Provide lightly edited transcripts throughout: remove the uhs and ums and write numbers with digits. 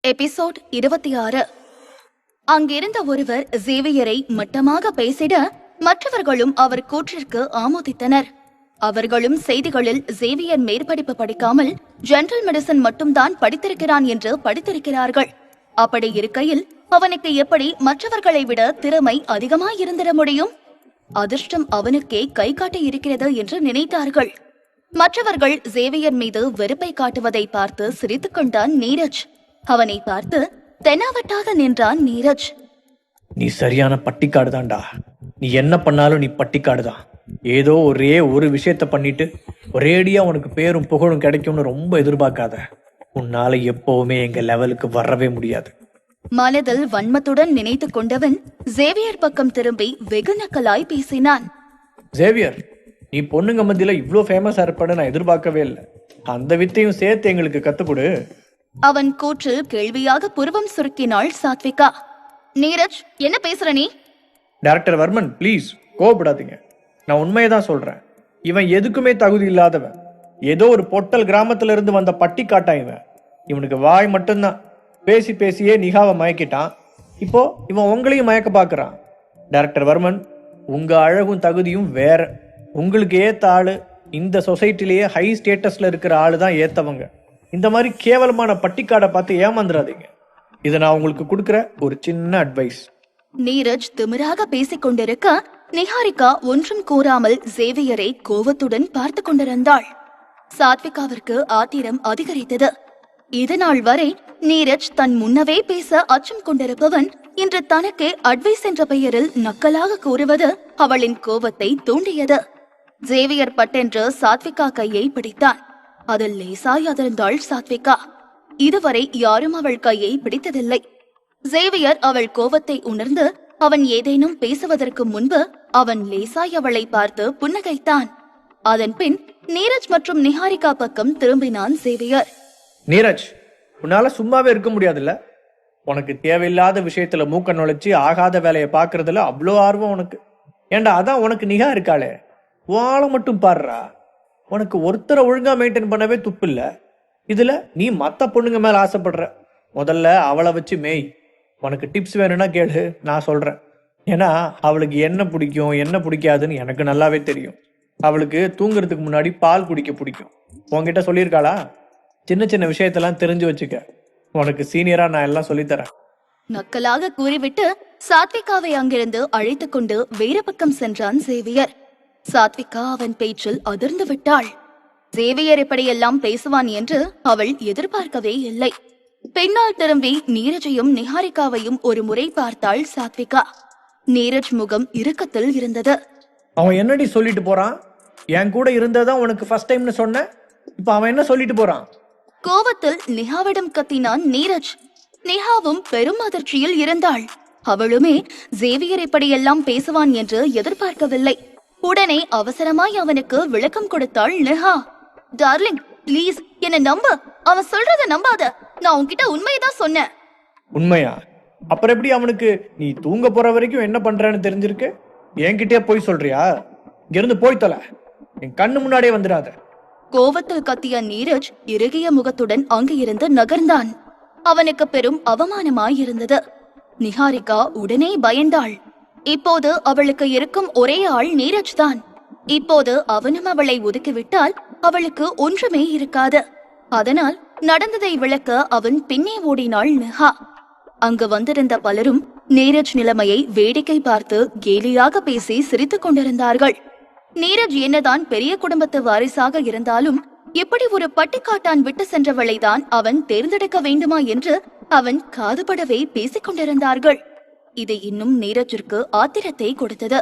Episode 26. அங்கிருந்த ஒருவர் சேவியரை மட்டமாக பேசிட மற்றவர்களும் அவர் கூற்றிற்கு ஆமோதித்தனர். அவர்களும் செய்திகளில் சேவியர் மேற்படிப்பு படிக்காமல் ஜெனரல் மெடிசன் மட்டும்தான் படித்திருக்கிறான் என்று படித்திருக்கிறார்கள். அப்படி இருக்கையில் அவனுக்கு எப்படி மற்றவர்களை விட திறமை அதிகமாயிருந்திட முடியும்? அதிர்ஷ்டம் அவனுக்கே கை காட்டி இருக்கிறது என்று நினைத்தார்கள். மற்றவர்கள் சேவியர் மீது வெறுப்பை காட்டுவதை பார்த்து சிரித்துக் கொண்டான் நீரஜ். அவனை பார்த்து தெனாவட்டாக நின்றான் நீரஜ். நீ சரியான பட்டிக்காடு தான்டா. நீ என்ன பண்ணாலும் நீ பட்டிக்காடு தான். ஏதோ ஒரே ஒரு விஷயத்த பண்ணிட்டு ஒரேடியா உனக்கு பேரும் புகழும் கிடைக்கும்னு ரொம்ப எதிர்பார்க்காத. உன்னால எப்பவுமே எங்க லெவலுக்கு வரவே முடியாது. மனதில் வன்மத்துடன் நினைத்து கொண்டவன் சேவியர் பக்கம் திரும்பி வெகு நக்கலாய் பேசினான். சேவியர், நீ பொண்ணுங்க மத்தியில இவ்வளோ ஃபேமஸா இருப்பேன்னு நான் எதிர்பார்க்கவே இல்லை. அந்த வித்தையும் சேர்த்து எங்களுக்கு கத்துக்கொடு. அவன் கூற்றில் கேள்வியாக புருவம் சுருக்கினாள் சாத்விகா. நீரஜ், என்ன பேசுற நீ? டைரக்டர் வர்மன், ப்ளீஸ் கோபப்படாதீங்க. நான் உண்மையை தான் சொல்றேன். இவன் எதுக்குமே தகுதி இல்லாதவன். ஏதோ ஒரு பொட்டல் கிராமத்துல இருந்து வந்த பட்டி காட்டான் இவன். இவனுக்கு வாய் மட்டும்தான். பேசி பேசியே நிகாவை மயக்கிட்டான். இப்போ இவன் உங்களையும் மயக்க பாக்குறான். டைரக்டர் வர்மன், உங்க அழகும் தகுதியும் வேற. உங்களுக்கு ஏத்த ஆளு இந்த சொசைட்டிலேயே ஹை ஸ்டேட்டஸ்ல இருக்கிற ஆளு தான் ஏத்தவங்க. இந்த மாதிரி கேவலமான பட்டிக்காடை பார்த்து ஏமாந்துடாதீங்க. இதை நான் உங்களுக்கு கொடுக்கிற ஒரு சின்ன அட்வைஸ். நீரஜ் திமிராக பேசிக் கொண்டிருக்க நிஹாரிகா ஒன்றும் கூறாமல் சேவியரை கோவத்துடன் பார்த்து கொண்டிருந்தாள். சாத்விகாவிற்கு ஆத்திரம் அதிகரித்தது. இதனால் வரை நீரஜ் தன் முன்னவே பேச அச்சம் கொண்டிருப்பவன் இன்று தனக்கே அட்வைஸ் என்ற பெயரில் நக்கலாக கூறுவது அவளின் கோபத்தை தூண்டியது. சேவியர் பட்டென்று சாத்விகா கையை பிடித்தான். அதில் லேசாய் அதிர்ந்தாள் சாத்விகா. இதுவரை யாரும் அவள் கையை பிடித்ததில்லை. சேவியர் அவள் கோபத்தை உணர்ந்து அவன் ஏதேனும் பேசுவதற்கு முன்பு அவன் லேசாய் அவளை பார்த்து புன்னகைத்தான். அதன் பின் நீரஜ் மற்றும் நிஹாரிகா பக்கம் திரும்பினான் சேவியர். நீரஜ், உன்னால சும்மாவே இருக்க முடியாதுல்ல? உனக்கு தேவையில்லாத விஷயத்துல மூக்க நுழைச்சி ஆகாத வேலையை பாக்குறதுல அவ்வளோ ஆர்வம் உனக்கு. ஏண்டா, அதான் உனக்கு நிகா இருக்காளே, வாழை மட்டும் பாடுறா. உனக்கு ஒருத்தரை ஒழுங்கா மெயின்டைன் பண்ணவே துப்பு இல்ல. இதுல நீ மத்த பொண்ணுங்க மேல ஆசைப்படுற. முதல்ல அவளை வச்சு மேய். உனக்கு டிப்ஸ் வேணும்னா கேளு, நான் சொல்றேன். ஏன்னா அவளுக்கு என்ன பிடிக்கும் என்ன பிடிக்காதுன்னு எனக்கு நல்லாவே தெரியும். அவளுக்கு தூங்குறதுக்கு முன்னாடி பால் குடிக்க பிடிக்கும். உன்கிட்ட சொல்லியிருக்காளா? சின்ன சின்ன விஷயத்தெல்லாம் தெரிஞ்சு வச்சுக்க. உனக்கு சீனியரா நான் எல்லாம் சொல்லித்தரேன். நக்கலாக கூறிவிட்டு சாத்விகாவை அங்கிருந்து அழைத்துக் கொண்டு வேறு பக்கம் சென்றான் சேவியர். சாத்விகா அவன் பேச்சில் அதிர்ந்து விட்டாள். சேவியர் எப்படியெல்லாம் பேசுவான் என்று அவள் எதிர்பார்க்கவே இல்லை. பின்னால் திரும்பி நீரஜையும் நிஹாரிகாவையும் ஒரு முறை பார்த்தாள் சாத்விகா. நீரஜ் முகம் இறுக்கத்தில் இருந்தது. அவன் என்னடி சொல்லிட்டு போறான்? என் கூட இருந்ததான் உனக்கு ஃபர்ஸ்ட் டைம்னு சொன்ன. இப்ப அவன் என்ன சொல்லிட்டு போறான்? கோவத்தில் நிஹாவிடம் கத்தினான் நீரஜ். நிஹாவும் பெரும் அதிர்ச்சியில் இருந்தாள். அவளுமே சேவியர் எப்படியெல்லாம் பேசுவான் என்று எதிர்பார்க்கவில்லை. உடனே அவசரமாய் அவனுக்கு விளக்கம் கொடுத்தாள் நிஹா. டார்லிங், ப்ளீஸ் என்ன நம்ப. அவன் சொல்றத நம்பாத. நான் உன்கிட்ட உண்மையதான் சொன்னேன். உண்மையா? அப்புறம் எப்படி அவனுக்கு நீ தூங்க போற வரைக்கும் என்ன பண்றேன்னு தெரிஞ்சிருக்கு? என்கிட்டயே போய் சொல்றியா? இங்கிருந்து போய் தொலை. என் கண்ணு முன்னாடியே வந்துடாத. கோவத்தில் கத்திய நீரஜ் இறுகிய முகத்துடன் அங்கு இருந்து நகர்ந்தான். அவனுக்கு பெரும் அவமானமாயிருந்தது. நிஹாரிகா உடனே பயந்தாள். இப்போது அவளுக்கு இருக்கும் ஒரே ஆள் நீரஜ் தான். இப்போது அவனும் அவளை ஒதுக்கிவிட்டால் அவளுக்கு ஒன்றுமே இருக்காது. அதனால் நடந்ததை விளக்க அவன் பின்னே ஓடினாள் நிஹா. அங்கு வந்திருந்த பலரும் நீரஜ் நிலைமையை வேடிக்கை பார்த்து கேலியாக பேசி சிரித்துக் கொண்டிருந்தார்கள். நீரஜ் என்னதான் பெரிய குடும்பத்து வாரிசாக இருந்தாலும் இப்படி ஒரு பட்டிக்காட்டான் விட்டு சென்றவளை தான் அவன் தேர்ந்தெடுக்க வேண்டுமா என்று அவன் காதுபடவே பேசிக் கொண்டிருந்தார்கள். இது இன்னும் நீரஜிற்கு ஆத்திரத்தை கொடுத்தது.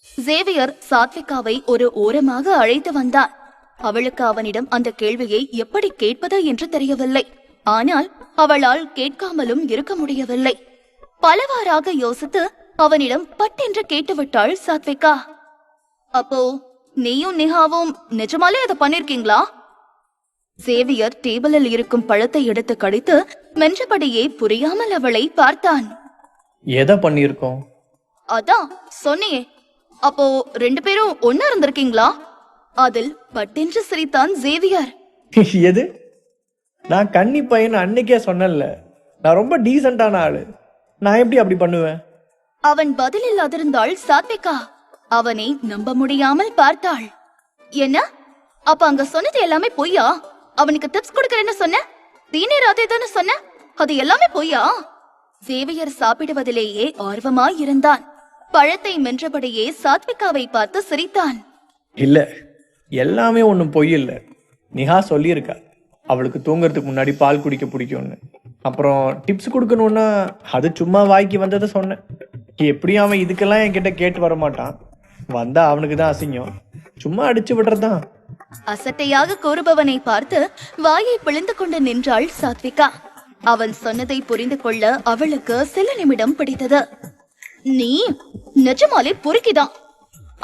சேவியர் சாத்விகாவை ஒரு ஓரமாக அழைத்து வந்தான். அவளுக்கு அவனிடம் அந்த கேள்வியை எப்படி கேட்பது என்று தெரியவில்லை. ஆனால் அவளால் கேட்காமலும் இருக்க முடியவில்லை. பலவாறாக யோசித்து அவனிடம் பட்டென்று கேட்டுவிட்டாள் சாத்விகா. அப்போ நீயும் நிஹாவும் நிஜமாலே அதை பண்ணிருக்கீங்களா? சேவியர் டேபிளில் இருக்கும் பழத்தை எடுத்து கடித்து மென்றபடியே புரியாமல் அவளை பார்த்தான். எதை பண்ணிருக்கோம்? அதான் சொன்னியே. அப்போ 2 பேரும் ஒன்னா இருந்திருக்கீங்களா? அதில் பட்டென்று சிரித்தான் சேவியர். எது? நான் கன்னி பையன் அன்னைக்கே சொன்னல. நான் ரொம்ப டீசென்டான ஆளு. நான் எப்படி அப்படி பண்ணுவேன்? அவன் பதிலில் அதிர்ந்தாள் சாத்விகா. அவனை நம்ப முடியாமல் பார்த்தாள். என்ன? அப்ப அங்க சொன்னது எல்லாமே பொய்யா? அவனுக்கு டிப்ஸ் கொடுக்கறேன்னு சொன்ன, தீநீர் அதேதானே சொன்ன, அது எல்லாமே பொய்யா? சேவியர் சாப்பிடுவதிலேயே ஆர்வமாய் இருந்தான். பழத்தை மென்றபடியே சாத்விகாவை பார்த்து சிரித்தான். இல்ல, எல்லாமே ஒன்றும் பொய் இல்லை. நிஹா சொல்லியிருக்கா அவளுக்கு தூங்குறதுக்கு முன்னாடி பால் குடிக்க பிடிக்கும்னு. அப்புறம் டிப்ஸ் கொடுக்கணும்னா அது சும்மா வாய்க்கு வந்ததை சொன்னேன். எப்படியும் அவன் இதுக்கெல்லாம் என்கிட்ட கேட்டு வர மாட்டான். வந்தா அவனுக்கு தான் அசிங்கம். சும்மா அடிச்சு விடுறதான். அசட்டையாக கூறுபவனை பார்த்து வாயை பிளந்து கொண்டு நின்றாள் சாத்விகா. அவன் சொன்னதை புரிந்து கொள்ள அவளுக்கு சில நிமிடம் பிடித்தது. நீ நிஜமாலே பொறுக்கிதான்.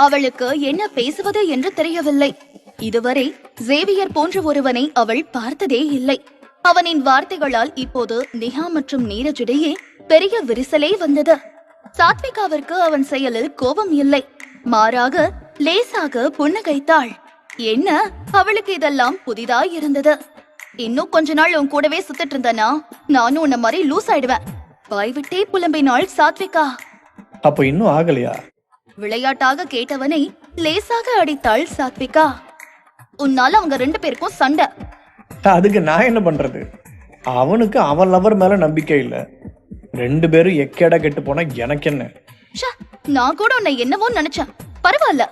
அவளுக்கு என்ன பேசுவது என்று தெரியவில்லை. இதுவரை சேவியர் போன்ற ஒருவனை அவள் பார்த்ததே இல்லை. அவனின் வார்த்தைகளால் இப்போது நிஹா மற்றும் நீரஜிடையே பெரிய விரிசலே வந்தது. சாத்விகாவிற்கு அவன் செயலில் கோபம் இல்லை, மாறாக லேசாக புன்னகைத்தாள். என்ன, அவளுக்கு இதெல்லாம் புதிதாய் இருந்தது. இன்னும் கொஞ்ச நாள் உன் கூடவே சுத்திட்டு இருந்தனா நானும் உன்ன மாதிரி லூஸ் ஆயிடுவேன். வாய்விட்டே புலம்பினாள் சாத்விகா. அப்ப இன்னும் ஆகலையா? விளையாட்டாக கேட்டவனை லேசாக அடித்தாள் சாத்விகா. உன்னால அவங்க 2 பேருக்கும் சண்டை. அதுக்கு நான் என்ன பண்றது? அவனுக்கு அவன் லவர் மேல நம்பிக்கை இல்ல. 2 பேரும் எக்கேடா கெட்டு போனா எனக்கு என்ன? நான் கூட உன்னை என்னவோ நினைச்சேன். பரவாயில்ல.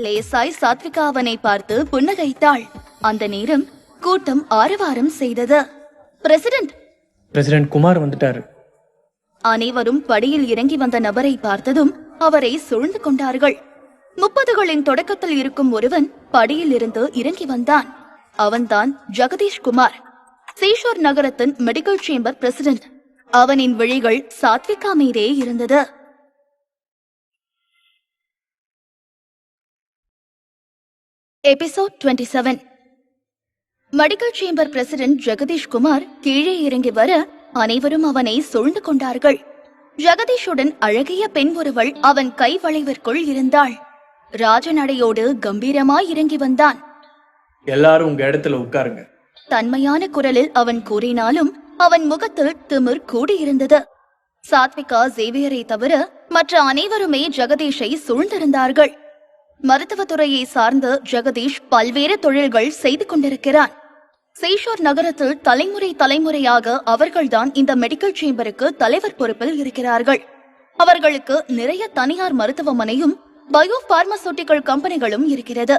லேசாய் சாத்விகா அவனை பார்த்து புன்னகைத்தாள். அந்த நேரம் கூட்டம் ஆரவாரம் செய்தது. பிரசிடென்ட் குமார் வந்துட்டாரு. அனைவரும் படியில் இறங்கி வந்த நபரை பார்த்ததும் அவரை சூழ்ந்து கொண்டார்கள். 30களின் தொடக்கத்தில் இருக்கும் ஒருவன் படியில் இருந்து இறங்கி வந்தான். அவன்தான் ஜெகதீஷ் குமார், சீஷோர் நகரத்தின் மெடிக்கல் சேம்பர் பிரசிடென்ட். அவனின் விழிகள் சாத்விகா மீதே இருந்தது. Episode 27. Medical chamber president Jagadeesh Kumar கீழே இறங்கி வர அனைவரும் அவனை சூழ்ந்து கொண்டார்கள். ஜெகதீஷுடன் அழகிய பெண் ஒருவள் அவன் கை வளைவிற்குள் இருந்தாள். ராஜநடையோடு கம்பீரமாய் இறங்கி வந்தான். எல்லாரும் உங்க இடத்துல உட்காருங்க. தன்மையான குரலில் அவன் கூறினாலும் அவன் முகத்தில் திமிர் கூடியிருந்தது. சாத்விகா சேவியரை தவிர மற்ற அனைவருமே ஜெகதீஷை சூழ்ந்திருந்தார்கள். மருத்துவத்துறையை சார்ந்த ஜெகதீஷ் பல்வேறு தொழில்கள் செய்து கொண்டிருக்கிறான். சேஷோர் நகரத்தில் தலைமுறையாக அவர்கள்தான் இந்த மெடிக்கல் சேம்பருக்கு தலைவர் பொறுப்பில் இருக்கிறார்கள். அவர்களுக்கு நிறைய தனியார் மருத்துவமனையும் பயோ பார்மசூட்டிக்கல் கம்பெனிகளும் இருக்கிறது.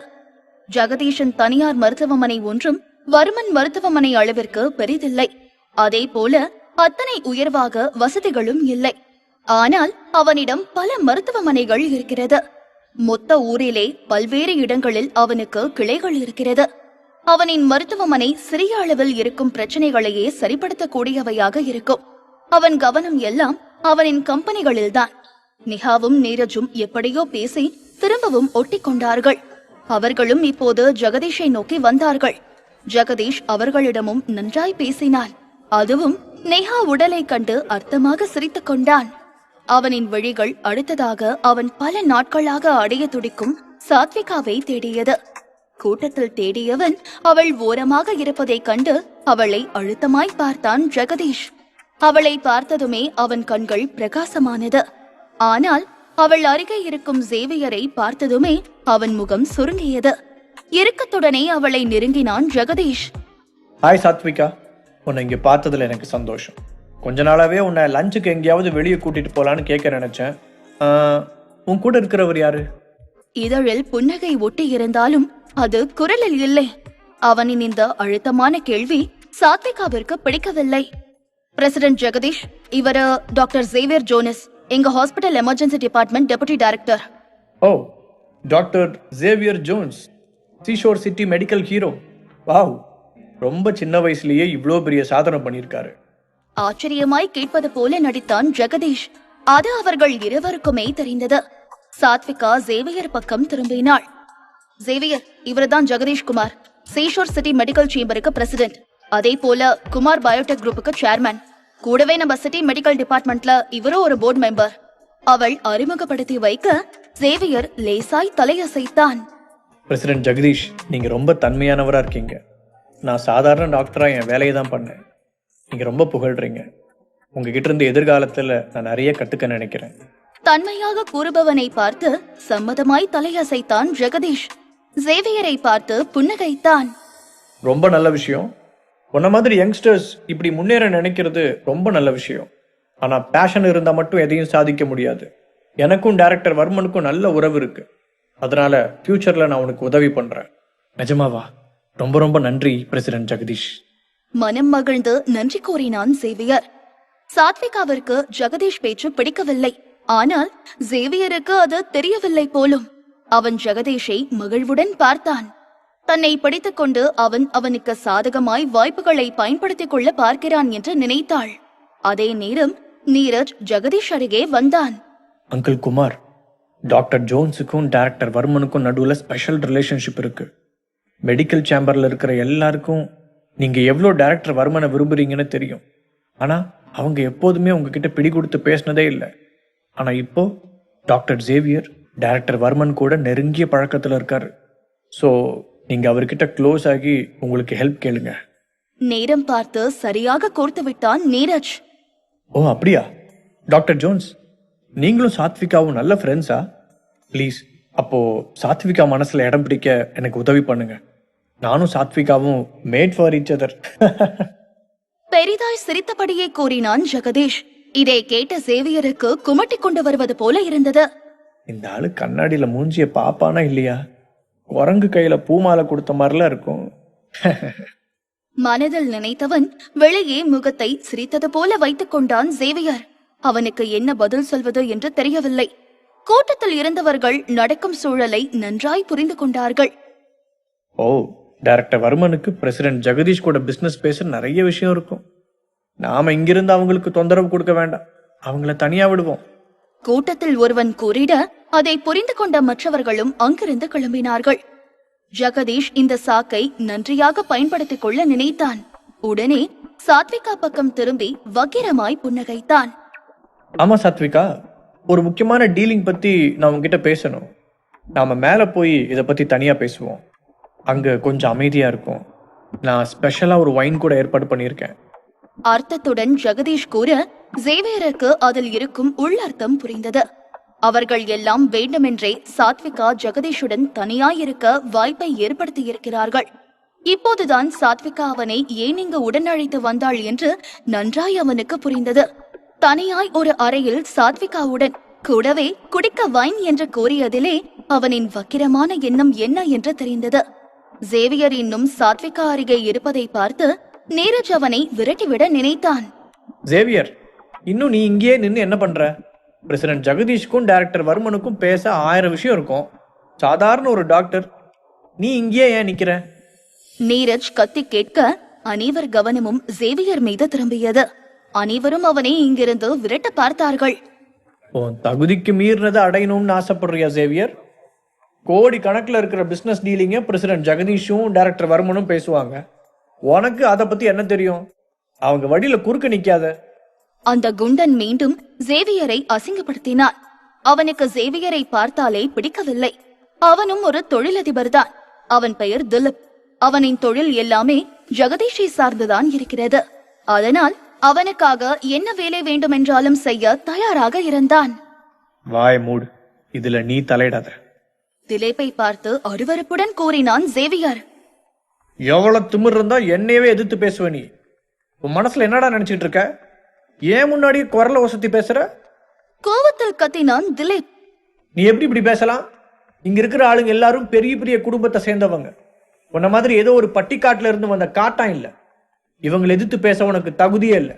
ஜெகதீஷின் தனியார் மருத்துவமனை ஒன்றும் வர்மன் மருத்துவமனை அளவிற்கு பெரிதில்லை. அதே போல அத்தனை உயர்வாக வசதிகளும் இல்லை. ஆனால் அவனிடம் பல மருத்துவமனைகள் இருக்கிறது. மொத்த ஊரிலே பல்வேறு இடங்களில் அவனுக்கு கிளைகள் இருக்கிறது. அவனின் மருத்துவமனை சிறிய அளவில் இருக்கும் பிரச்சனைகளையே சரிப்படுத்தக்கூடியவையாக இருக்கும். அவன் கவனம் எல்லாம் அவனின் கம்பெனிகளில்தான். நிஹாவும் நீரஜும் எப்படியோ பேசி திரும்பவும் ஒட்டிக்கொண்டார்கள். அவர்களும் இப்போது ஜெகதீஷை நோக்கி வந்தார்கள். ஜெகதீஷ் அவர்களிடமும் நன்றாய் பேசினான். அதுவும் நேஹா உடலை கண்டு அர்த்தமாக சிரித்துக் கொண்டான். அவனின் விழிகள் அடுத்ததாக அவன் பல நாட்களாக அடைய துடிக்கும் சாத்விகாவை தேடியது. கூட்டத்தில் தேடியவன் அவள் ஓரமாக இருப்பதைக் கண்டு அவளை அழுத்தமாய் பார்த்தான் ஜெகதீஷ். அவளை பார்த்ததுமே அவன் கண்கள் பிரகாசமானது. ஆனால் அவள் அருகே இருக்கும் சேவியரை பார்த்ததுமே அவன் முகம் சுருங்கியது. இறுக்கத்துடனே அவளை நெருங்கினான் ஜெகதீஷ். ஹாய் சாத்விகா, உன்னை இங்க பார்த்ததுல எனக்கு சந்தோஷம். கொஞ்ச நாளாவே உன்னை லஞ்சுக்கு எங்கேயாவது வெளியே கூட்டிட்டு போலான்னு கேட்க நினைச்சேன். உன் கூட இருக்கிறவர் யாரு? இதழில் புன்னகை ஒட்டி இருந்தாலும் அது குரலில் இல்லை. அவனின் இந்த அழுத்தமான கேள்வி சாத்விகாவிற்கு பிடிக்கவில்லை. பிரசிடென்ட் ஜெகதீஷ், இவரு டாக்டர் சேவியர் ஜோனஸ், எங்க hospital emergency department deputy director. Oh, doctor Xavier Jones, seashore city medical hero. Wow, ரொம்ப சின்ன வயசுலயே இவ்ளோ பெரிய சாதனை பண்ணிருக்காரு. ஆச்சரியமாய் கேட்பது போல நடித்தான் ஜெகதீஷ். அது அவர்கள் இருவருக்குமே தெரிந்தது. சாத்விகா சேவியர் பக்கம் திரும்பினாள். சேவியர், இவர்தான் Jagdish Kumar, seashore city medical சேம்பருக்கு பிரசிடென்ட். அதே போல குமார் பயோடெக் குரூப்புக்கு சேர்மேன். கூடவே நம்ம சிட்டி மெடிக்கல் டிபார்ட்மெண்ட்ல இவரும் ஒரு போர்டு மெம்பர். அவள் அறிமுகப்படுத்தி வைக்க சேவியர் லேசாய் தலையசைத்தான். பிரசிடென்ட் ஜெகதீஷ், நீங்க ரொம்ப தன்மையானவரா இருக்கீங்க. நான் சாதாரண டாக்டரா என் வேலையை தான் பண்ணேன். நீங்க ரொம்ப புகழ்றீங்க. உங்ககிட்ட இருந்து எதிர்காலத்துல நான் நிறைய கத்துக்க நினைக்கிறேன். தன்மையாக கூறுபவனை பார்த்து சம்மதமாய் தலையசைத்தான் ஜெகதீஷ். சேவியரை பார்த்து புன்னகைத்தான். ரொம்ப நல்ல விஷயம். உன்ன மாதிரி யங்ஸ்டர்ஸ் இப்படி முன்னேற நினைக்கிறது ரொம்ப நல்ல விஷயம். ஆனா பேஷன் இருந்தா மட்டும் எதையும் சாதிக்க முடியாது. எனக்கும் டைரக்டர் வர்மனுக்கும் நல்ல உறவு இருக்கு. அதனால ஃபியூச்சர்ல நான் உனக்கு உதவி பண்றேன். நிஜமாவா? ரொம்ப ரொம்ப நன்றி பிரசிடென்ட் ஜெகதீஷ். மனம் மகிழ்ந்து நன்றி கூறினான் சேவியர். சாத்விகாவிற்கு ஜெகதீஷ் பேச்சு பிடிக்கவில்லை. ஆனால் சேவியருக்கு அது தெரியவில்லை போலும். அவன் ஜெகதீஷை மகிழ்வுடன் பார்த்தான். தன்னை பிடித்துக் கொண்டு அவனுக்கு சாதகமாய் வாய்ப்புகளை பயன்படுத்திக் கொள்ள பார்க்கிறான் என்று நினைத்தாள். அதே நேரம் நீரஜ் ஜெகதீஷ் அருகே வந்தான். அங்கிள் குமார், டாக்டர் ஜோன்ஸுக்கும் டைரக்டர் வர்மனுக்கும் நடுவுல ஸ்பெஷல் ரிலேஷன்ஷிப் இருக்கு. மெடிக்கல் சேம்பர்ல இருக்கிற எல்லாருக்கும் நீங்க எவ்வளோ டைரக்டர் வர்மனை விரும்புறீங்கன்னு தெரியும். ஆனா அவங்க எப்போதுமே உங்ககிட்ட பிடி கொடுத்து பேசினதே இல்லை. ஆனா இப்போ டாக்டர் சேவியர் டைரக்டர் வர்மன் கூட நெருங்கிய பழக்கத்துல இருக்காரு. ஸோ நீங்க அவர்கிட்ட க்ளோஸ் ஆகி உங்களுக்கு ஹெல்ப் கேளுங்க. நேரம் பார்த்து சரியாக கோர்த்து விட்டான் நீரஜ். ஓ அப்படியா? டாக்டர் ஜோன்ஸ், நீங்களும் சாத்விகாவும் நல்ல ஃப்ரெண்ட்ஸா? ப்ளீஸ், அப்போ சாத்விகா மனசுல இடம் பிடிக்க எனக்கு உதவி பண்ணுங்க. நானும் சாத்விகாவும் மேட் ஃபார் ஈச் அதர். பெரிதாய் சிரித்தபடியே கூறினான் ஜெகதீஷ். இதை கேட்ட சேவியருக்கு குமட்டி கொண்டு வருவது போல இருந்தது. இந்த ஆளு கண்ணாடியில மூஞ்சிய பாப்பானா இல்லையா? குரங்கு கையில பூமாலை கொடுத்த மாதிரிலாம் இருக்கும். மனதில் நினைத்தவன் வெளியே முகத்தை சிரித்தது போல வைத்துக் கொண்டான் சேவியர். அவனுக்கு என்ன பதில் சொல்வது என்று தெரியவில்லை. கூட்டத்தில் இருந்தவர்கள் நடக்கும் சூழலை நன்றாய் புரிந்து கொண்டார்கள். ஓ, டைரக்டர் வர்மனுக்கு பிரசிடென்ட் ஜெகதீஷ் கூட பிசினஸ் பேச நிறைய விஷயம் இருக்கும். நாம இங்கிருந்து அவங்களுக்கு தொந்தரவு கொடுக்க வேண்டாம். அவங்கள தனியா விடுவோம். கூட்டத்தில் ஒருவன் கூறிட அதை புரிந்து கொண்ட மற்றவர்களும் அங்கிருந்து கிளம்பினார்கள். ஜெகதீஷ் இந்த சாக்கை நன்றியாக பயன்படுத்திக் கொள்ள நினைத்தான். உடனே சாத்விகா பக்கம் திரும்பி வக்கிரமாய் புன்னகைத்தான். ஆமா சாத்விகா, ஒரு முக்கியமான டீலிங் பத்தி நான் உங்ககிட்ட பேசணும். நாம மேல போய் இதை பத்தி தனியா பேசுவோம். அங்க கொஞ்சம் அமைதியா இருக்கும். நான் ஸ்பெஷலா ஒரு வைன் கூட ஏற்பாடு பண்ணியிருக்கேன். அர்த்தத்துடன் ஜெகதீஷ் கூற சேவியருக்கு அதில் இருக்கும் உள்ளர்த்தம் புரிந்தது. அவர்கள் எல்லாம் வேண்டுமென்றே சாத்விகா ஜெகதீஷுடன் தனியாயிருக்க வாய்ப்பை ஏற்படுத்தி இருக்கிறார்கள். இப்போதுதான் சாத்விகா அவனை ஏன் இங்கு உடன் அழைத்து வந்தாள் என்று நன்றாய் அவனுக்கு புரிந்தது. தனியாய் ஒரு அறையில் சாத்விகாவுடன் கூடவே குடிக்க வைன் என்று கூறியதிலே அவனின் வக்கிரமான எண்ணம் என்ன என்று தெரிந்தது. சேவியர் இன்னும் சாத்விகா அருகே இருப்பதை பார்த்து நீரஜ் அவனை விரட்டிவிட நினைத்தான். சேவியர், இன்னும் நீ இங்கேயே நின்று என்ன பண்ற? பிரசிடென்ட் ஜெகதீஷ்க்கும் டைரக்டர் வர்மனுக்கும் பேச 1000 விஷயம் இருக்கும். சாதாரண ஒரு டாக்டர், நீ இங்கேயே ஏன் நிக்கிற? நீரஜ் கத்தி கேட்க அனைவர் கவனமும் சேவியர் மீது திரும்பியது. அனைவரும் அவனை இங்கிருந்து விரட்ட பார்த்தார்கள். உன் தகுதிக்கு மீறினதை அடையணும்னு ஆசைப்படுறியா சேவியர்? கோடி கணக்குல இருக்கிற பிசினஸ் டீலிங்க பிரசிடென்ட் ஜெகதீஷும் டைரக்டர் வர்மனும் பேசுவாங்க. உனக்கு அதை பத்தி என்ன தெரியும்? அவங்க வழியில குறுக்க நிக்காத. அந்த குண்டன் மீண்டும் சேவியரை அசிங்கப்படுத்தினான். அவனுக்கு சேவியரை பார்த்தாலே பிடிக்கவில்லை. அவனும் ஒரு தொழிலதிபர் தான். அவன் பெயர் திலீப். அவனின் தொழில் எல்லாமே ஜெகதீஷை சார்ந்துதான் இருக்கிறது. அதனால் அவனுக்காக என்ன வேலை வேண்டுமென்றாலும் செய்ய தயாராக இருந்தான். வாய் மூடு, இதுல நீ தலையிடாத. திலீப்பை பார்த்து அருவருப்புடன் கூறினான் சேவியர். எவ்வளவு திமிர் இருந்தா என்னையவே எதிர்த்து பேசுவ நீ? உன் மனசுல என்னடா நினைச்சிட்டு இருக்க? ஏன் முன்னாடி குரல வசதி பேசுற? கோவத்தில் கத்தினான் திலீப். நீ எப்படி இப்படி பேசலாம்? இங்க இருக்கிற ஆளுங்க எல்லாரும் பெரிய பெரிய குடும்பத்தை சேர்ந்தவங்க. உன்ன மாதிரி ஏதோ ஒரு பட்டிக்காட்டுல இருந்து வந்த காட்டான் இல்ல. இவங்களை எதிர்த்து பேச உனக்கு தகுதியே இல்லை.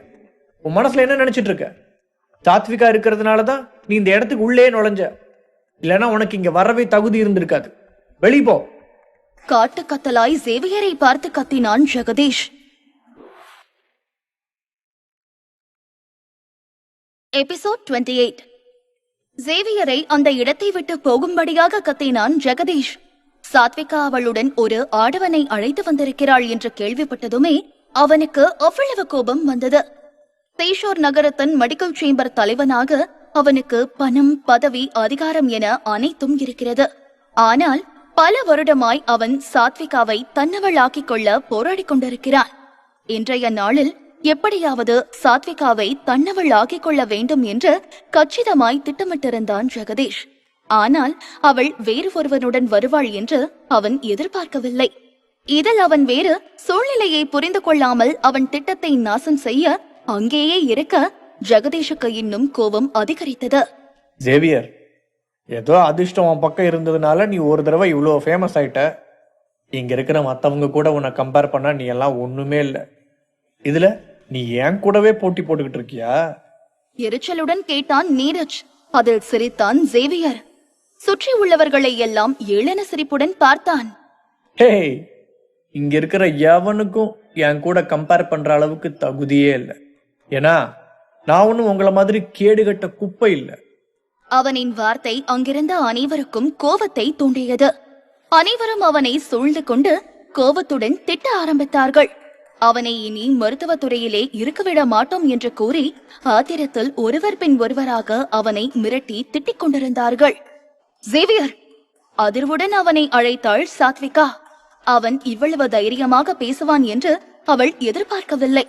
உன் மனசுல என்ன நினைச்சிட்டு இருக்க? சாத்விகா இருக்கிறதுனாலதான் நீ இந்த இடத்துக்கு உள்ளே நுழைஞ்ச. இல்லைன்னா உனக்கு இங்க வரவே தகுதி இருந்திருக்காது. வெளி போ. காட்டு கத்தலாய் சேவியரை பார்த்து கத்தினான் ஜெகதீஷ். எபிசோட் 28. சேவியரை அந்த இடத்தை விட்டு போகும்படியாக கத்தினான் ஜெகதீஷ். சாத்விகா அவளுடன் ஒரு ஆடவனை அழைத்து வந்திருக்கிறாள் என்று கேள்விப்பட்டதுமே அவனுக்கு அவ்வளவு கோபம் வந்தது. பேஷோர் நகரத்தின் மெடிக்கல் சேம்பர் தலைவனாக அவனுக்கு பணம், பதவி, அதிகாரம் என அனைத்தும் இருக்கிறது. ஆனால் பல வருடமாய் அவன் சாத்விகாவை தன்னவளாக்கிக் கொள்ள போராடி கொண்டிருக்கிறான். இன்றைய நாளில் எப்படியாவது சாத்விகாவை தன்னவள் ஆக்கிக் கொள்ள வேண்டும் என்று கச்சிதமாய் திட்டமிட்டிருந்தான் ஜெகதீஷ். ஆனால் அவள் வேறு ஒருவனுடன் வருவாள் என்று அவன் எதிர்பார்க்கவில்லை. இதில் அவன் வேறு சூழ்நிலையை புரிந்து கொள்ளாமல் அவன் திட்டத்தை நாசம் செய்ய அங்கேயே இருக்க ஜெகதீஷுக்கு இன்னும் கோபம் அதிகரித்தது. ஜேவியர், ஏதோ அதிர்ஷ்டம் உன் பக்கம் இருந்ததுனால நீ ஒரு தடவை இவ்வளோ ஃபேமஸ் ஆயிட்ட. இங்க இருக்கிற மத்தவங்க கூட உன்னை கம்பேர் பண்ணா நீ எல்லாம் ஒண்ணுமே இல்லை. இதுல நீ என் கூடவே போட்டி போட்டுக்கிட்டு இருக்கியா? எரிச்சலுடன் கேட்டான் நீரஜ். அதில் சிரித்தான் ஜேவியர். சுற்றி உள்ளவர்களை எல்லாம் ஏளன சிரிப்புடன் பார்த்தான். ஹே, இங்க இருக்கிற எவனுக்கும் என் கூட கம்பேர் பண்ற அளவுக்கு தகுதியே இல்லை. ஏன்னா நான் ஒன்னும் உங்களை மாதிரி கேடுகட்ட குப்பை இல்லை. அவனின் வார்த்தை அங்கிருந்த அனைவருக்கும் கோபத்தை தூண்டியது. அனைவரும் அவனை சூழ்ந்து கொண்டு கோபத்துடன் திட்ட ஆரம்பித்தார்கள். அவனை இனி மருத்துவத்துறையிலே இருக்கவிட மாட்டோம் என்று கூறி ஆத்திரத்தில் ஒருவர் பின் ஒருவராக அவனை மிரட்டி திட்டிக் கொண்டிருந்தார்கள். ஜேவியர்! அதிர்வுடன் அவனை அழைத்தாள் சாத்விகா. அவன் இவ்வளவு தைரியமாக பேசுவான் என்று அவள் எதிர்பார்க்கவில்லை.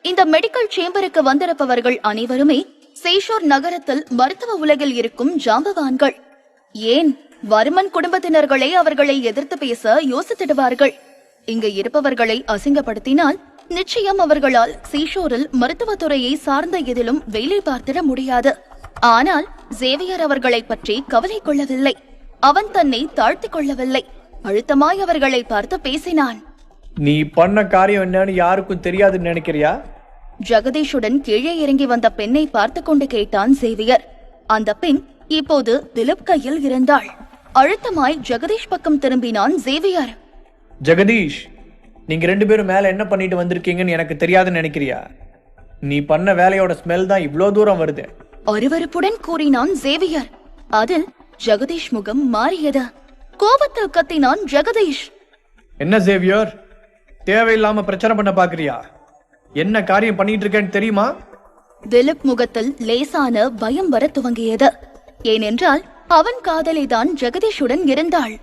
இந்த மெடிக்கல் சேம்பருக்கு வந்திருப்பவர்கள் அனைவருமே சேஷோர் நகரத்தில் மருத்துவ உலகில் இருக்கும் ஜாம்பவான்கள். ஏன் வர்மன் குடும்பத்தினர்களே அவர்களை எதிர்த்து பேச யோசித்திடுவார்கள். இங்கு இருப்பவர்களை அசிங்கப்படுத்தினால் நிச்சயம் அவர்களால் சேஷோரில் மருத்துவத்துறையை சார்ந்த எதிலும் வேலை பார்த்திட முடியாது. ஆனால் ஜேவியர் அவர்களை பற்றி கவலை கொள்ளவில்லை. அவன் தன்னை தாழ்த்திக் கொள்ளவில்லை. அழுத்தமாய் அவர்களை பார்த்து பேசினான். நீ பண்ண காரியம் என்னன்னு யாருக்கும் தெரியாதுன்னு நினைக்கிறியா? ஜெகதீஷுடன் கீழே இறங்கி வந்த பெண்ணை பார்த்து கொண்டு கேட்டான் ஜேவியர். அந்த பெண் இப்போது திலீப் கையில் இருந்தாள். அழுத்தமாய் ஜெகதீஷ் பக்கம் திரும்பினான் ஜேவியர். ஜெகதீஷ், நீங்க ரெண்டு பேரும் மேல என்ன பண்ணிட்டு வந்திருக்கீங்கன்னு எனக்கு தெரியாதுன்னு நினைக்கிறியா? நீ பண்ண வேலையோட ஸ்மெல் தான் இவ்வளோ தூரம் வருது. அருவருப்புடன் கூறினான் ஜேவியர். அதில் ஜெகதீஷ் முகம் மாறியது. கோபத்தில் கத்தினான் ஜெகதீஷ். என்ன ஜேவியர், தேவையில்லாம பிரச்சனை பண்ண பாக்குறியா? என்ன காரியம் பண்ணிட்டு இருக்கேன்னு தெரியுமா? திலீப் முகத்தில் லேசான பயம் வர துவங்கியது. ஏனென்றால் அவன் காதலிதான் ஜெகதீஷுடன் இருந்தாள்.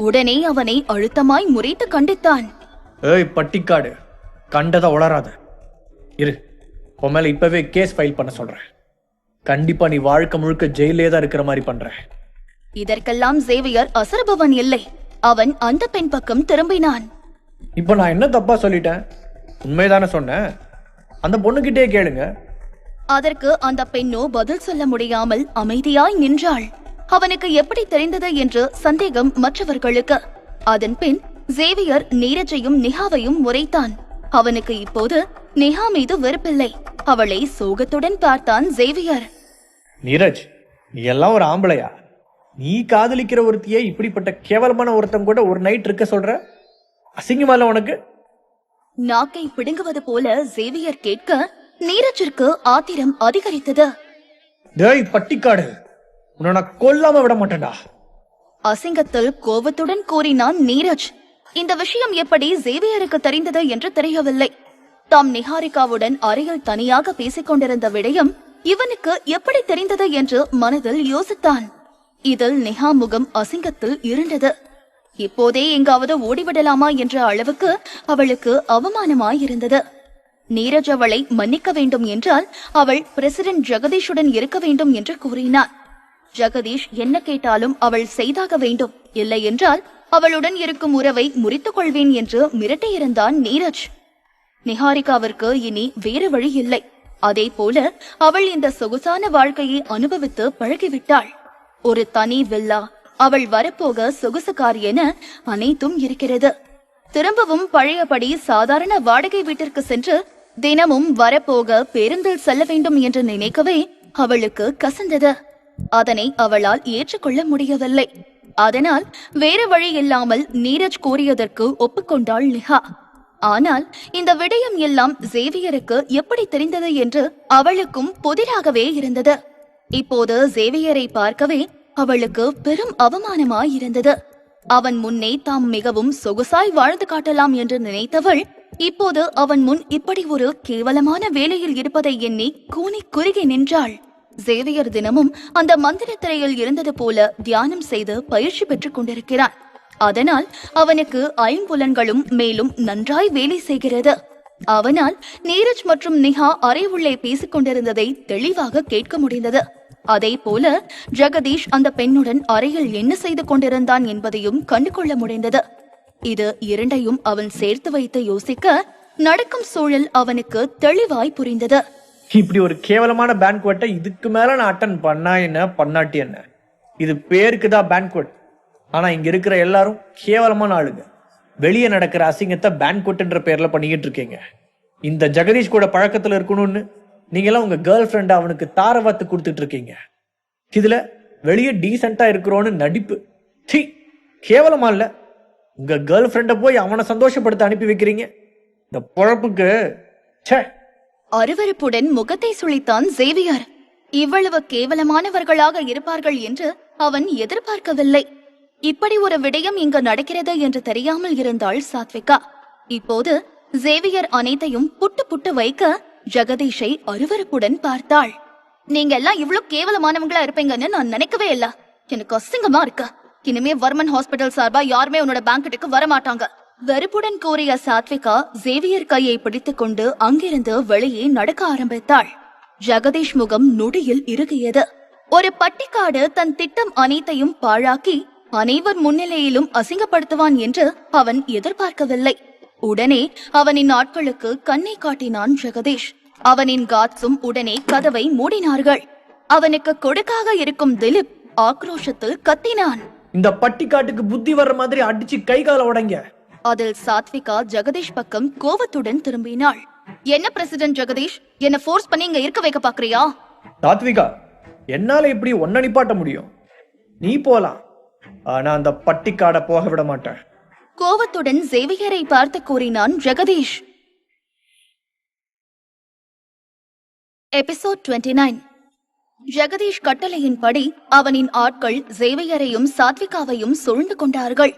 உடனே அவனை அழுத்தமாய் முறைத்து கண்டித்தான். ஏய் பட்டிக்காடு, கண்டதை உளராத. இரு, உன் மேல இப்பவே கேஸ் ஃபைல் பண்ண சொல்றேன். கண்டிப்பா நீ வாழ்க்கை முழுக்க ஜெயிலே தான் இருக்கிற மாதிரி பண்ற. இதற்கெல்லாம் ஜேவியர் அசரபவன் இல்லை. அவன் அந்த பெண் பக்கம் திரும்பினான். இப்போ நான் என்ன தப்பா சொல்லிட்டேன்? உண்மைதானே சொன்னேன். அந்த பொண்ணுகிட்டே கேளுங்க. அதற்கு அந்த பெண்ணோ பதில் சொல்ல முடியாமல் அமைதியாய் நின்றாள். அவனுக்கு எப்படி தெரிந்தது என்று சந்தேகம் மற்றவர்களுக்கு. அதன் பின் ஜேவியர் நீரஜையும் நிஹாவையும் முறைத்தான். அவனுக்கு இப்போது நிஹா மீது வெறுப்பில்லை. அவளை சோகத்துடன் பார்த்தான் ஜேவியர். நீரஜ், நீ எல்லாம் ஒரு ஆம்பளையா? நீ காதலிக்கிற ஒருத்தியே இப்படிப்பட்ட கேவலமான ஒருத்தன் கூட ஒரு நைட் இருக்க சொல்ற? அசிங்கமா இல்ல உனக்கு? நாக்கை பிடுங்குவது போல ஜேவியர் கேட்க நீரஜிற்கு ஆத்திரம் அதிகரித்தது. டேய் பட்டிக்காடு, உன்னை நான் கொல்லாம விட மாட்டேன்டா. அசிங்கத்தில் கோபத்துடன் கூறினான் நீரஜ். இந்த விஷயம் எப்படி ஜேவியருக்கு தெரிந்தது என்று தெரியவில்லை. தாம் நிஹாரிகாவுடன் அறையில் தனியாக பேசிக் கொண்டிருந்த விடயம் இவனுக்கு எப்படி தெரிந்தது என்று மனதில் யோசித்தான். இதில் நிஹா முகம் அசிங்கத்தில் இருண்டது. இப்போதே எங்காவது ஓடிவிடலாமா என்ற அளவுக்கு அவளுக்கு அவமானமாயிருந்தது. நீரஜ் அவளை மன்னிக்க வேண்டும் என்றால் அவள் பிரசிடென்ட் ஜெகதீஷுடன் இருக்க வேண்டும் என்று கூறினார். ஜெகதீஷ் என்ன கேட்டாலும் அவள் செய்தாக வேண்டும், இல்லை என்றால் அவளுடன் இருக்கும் உறவை முறித்துக் கொள்வேன் என்று மிரட்டியிருந்தான் நீரஜ். நிஹாரிகாவிற்கு இனி வேறு வழி இல்லை. அதே போல அவள் இந்த சொகுசான வாழ்க்கையை அனுபவித்து பழகிவிட்டாள். ஒரு தனி வில்லா, அவள் வரப்போக சொகுசுக்கார் என அனைத்தும் இருக்கிறது. திரும்பவும் பழையபடி சாதாரண வாடகை வீட்டிற்கு சென்று தினமும் வரப்போக பேருந்தில் செல்ல வேண்டும் என்று நினைக்கவே அவளுக்கு கசந்தது. அதனை அவளால் ஏற்றுக்கொள்ள முடியவில்லை. அதனால் வேறு வழி இல்லாமல் நீரஜ் கூறியதற்கு ஒப்புக்கொண்டாள் நிஹா. ஆனால் இந்த விடயம் எல்லாம் ஜேவியருக்கு எப்படி தெரிந்தது என்று அவளுக்கும் புதிராகவே இருந்தது. இப்போது ஜேவியரை பார்க்கவே அவளுக்கு பெரும் அவமானமாயிருந்தது. அவன் முன்னே தாம் மிகவும் சொகுசாய் வாழ்ந்து காட்டலாம் என்று நினைத்தவள் இப்போது அவன் முன் இப்படி ஒரு கேவலமான வேலையில் இருப்பதை எண்ணி கூனி குறுகி நின்றாள். ஜேவியர் தினமும் அந்த மந்திர திரையில் இருந்தது போல தியானம் செய்து பயிற்சி பெற்றுக் கொண்டிருக்கிறான். அதனால் அவனுக்கு ஐம்புலன்களும் மேலும் நன்றாய் வேலை செய்கிறது. அவனால் நீரஜ் மற்றும் நிஹா அறை உள்ளே பேசிக் கொண்டிருந்ததை தெளிவாக கேட்க முடிந்தது. அதே போல ஜெகதீஷ் அந்த பெண்ணுடன் அறையில் என்ன செய்து கொண்டிருந்தான் என்பதையும் கண்டுகொள்ள முடிந்தது. இது இரண்டையும் அவன் சேர்த்து வைத்து யோசிக்க நடக்கும் சூழல் அவனுக்கு தெளிவாய் புரிந்தது. இப்படி ஒரு கேவலமான பேங்க்வெட்டை இதுக்கு மேல நான் அட்டன் பண்ணா என்ன பண்ணாட்டி என்ன, இது பேருக்கு தான் பேங்க்வெட். ஆனா இங்க இருக்கிற எல்லாரும் கேவலமான ஆளுங்க. வெளியே நடக்கிற அசிங்கத்தை பேங்க்வெட்ன்ற பேர்ல பண்ணிக்கிட்டு இருக்கீங்க. இந்த ஜெகதீஷ் கூட பழக்கத்துல இருக்கணும்னு நீங்க எல்லாம் உங்க கேர்ள் ஃப்ரெண்ட் அவனுக்கு தாரவாத்து கொடுத்துட்டு இருக்கீங்க. இதுல வெளியே டீசெண்டா இருக்கிறோன்னு நடிப்பு. சி, கேவலமா இல்ல? உங்க கேர்ள் ஃப்ரெண்ட போய் அவனை சந்தோஷப்படுத்த அனுப்பி வைக்கிறீங்க. இந்த பொழப்புக்கு ச்சே. அருவருப்புடன் முகத்தை சுளித்தான் சேவியர். இவ்வளவு கேவலமானவர்களாக இருப்பார்கள் என்று அவன் எதிர்பார்க்கவில்லை. இப்படி ஒரு விடயம் இங்கு நடக்கிறது என்று தெரியாமல் இருந்தாள் சாத்விகா. இப்போது சேவியர் அனைத்தையும் புட்டு புட்டு வைக்க ஜெகதீஷை அருவருப்புடன் பார்த்தாள். நீங்க எல்லாம் இவ்வளவு கேவலமானவங்களா இருப்பீங்கன்னு நான் நினைக்கவே இல்ல. எனக்கு அசிங்கமா இருக்கு. இனிமே வர்மன் ஹாஸ்பிட்டல் சார்பா யாருமே உன்னோட பேங்க்ட்டுக்கு வரமாட்டாங்க. வெறுப்புடன் கூறிய சாத்விகா சேவியர் கையை பிடித்துக் கொண்டு அங்கிருந்து வெளியே நடக்க ஆரம்பித்தாள். ஜெகதீஷ் முகம் நொடியில் இறுகியது. ஒரு பட்டிக்காடு தன் திட்டம் அனைத்தையும் பாழாக்கி அனைவர் முன்னிலையிலும் அசிங்கப்படுத்துவான் என்று அவன் எதிர்பார்க்கவில்லை. உடனே அவனின் ஆட்களுக்கு கண்ணை காட்டினான் ஜெகதீஷ். அவனின் காட்ஸும் உடனே கதவை மூடினார்கள். அவனுக்கு கொடுக்காக இருக்கும் திலீப் ஆக்ரோஷத்தில் கத்தினான். இந்த பட்டிக்காட்டுக்கு புத்தி வர்ற மாதிரி அடிச்சு கை கால உடைங்க. அதில் சாத்விகா ஜெகதீஷ் பக்கம் கோவத்துடன் திரும்பினாள். என்ன பிரசிடென்ட் ஜெகதீஷ், என்ன ஃபோர்ஸ் பண்ணி இங்க இருக்க வைக்க பாக்குறியா? சாத்விகா, என்னால இப்படி ஒன்ன நிப்பாட்ட முடியும். நீ போலாம், ஆனா அந்த பட்டிக்காட போக விட மாட்டேன். கோவத்துடன் சேவியரை பார்த்து கூறினான் ஜெகதீஷ். எபிசோட் 29. ஜெகதீஷ் கட்டளையின்படி அவனின் ஆட்கள் சேவியரையும் சாத்விகாவையும் சூழ்ந்து கொண்டார்கள்.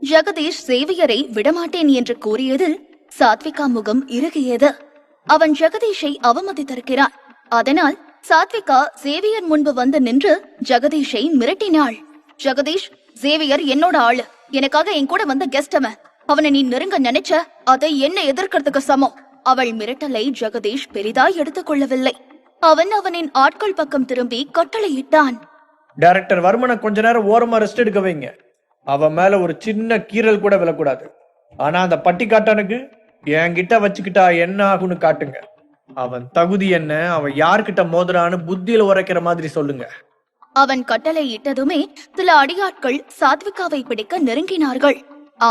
ஜெகதீஷ் சேவியரை விடமாட்டேன் என்று கூறியதில் சாத்விகா முகம் இறுகியது. அவன் ஜெகதீஷை அவமதித்திருக்கிறான். அதனால் சாத்விகா சேவியர் முன்பு வந்து நின்று ஜெகதீஷை மிரட்டினாள். ஜெகதீஷ், சேவியர் என்னோட ஆளு. எனக்காக என் கூட வந்த கெஸ்ட் அவன். அவனை நீ நெருங்க நினைச்ச அதை என்ன எதிர்க்கிறதுக்கு சமம். அவள் மிரட்டலை ஜெகதீஷ் பெரிதாய் எடுத்துக் கொள்ளவில்லை. அவன் அவனின் ஆட்கள் பக்கம் திரும்பி கட்டளையிட்டான். டைரக்டர் வர்மனை கொஞ்ச நேரம் ஓரமா ரெஸ்ட் எடுக்க வைங்க. அவன் மேல ஒரு சின்ன கீறல் கூட விழக்கூடாது. ஆனா அந்த பட்டிக்காட்டனுக்கு என்கிட்ட வச்சுக்கிட்டா என்ன ஆகும்னு காட்டுங்க. அவன் தகுதி என்ன, அவன் யார்கிட்ட மோதுறான்னு புத்தியில உரைக்கிற மாதிரி சொல்லுங்க. அவன் கட்டளை இட்டதுமே சில அடியாட்கள் சாத்விகாவை பிடிக்க நெருங்கினார்கள்.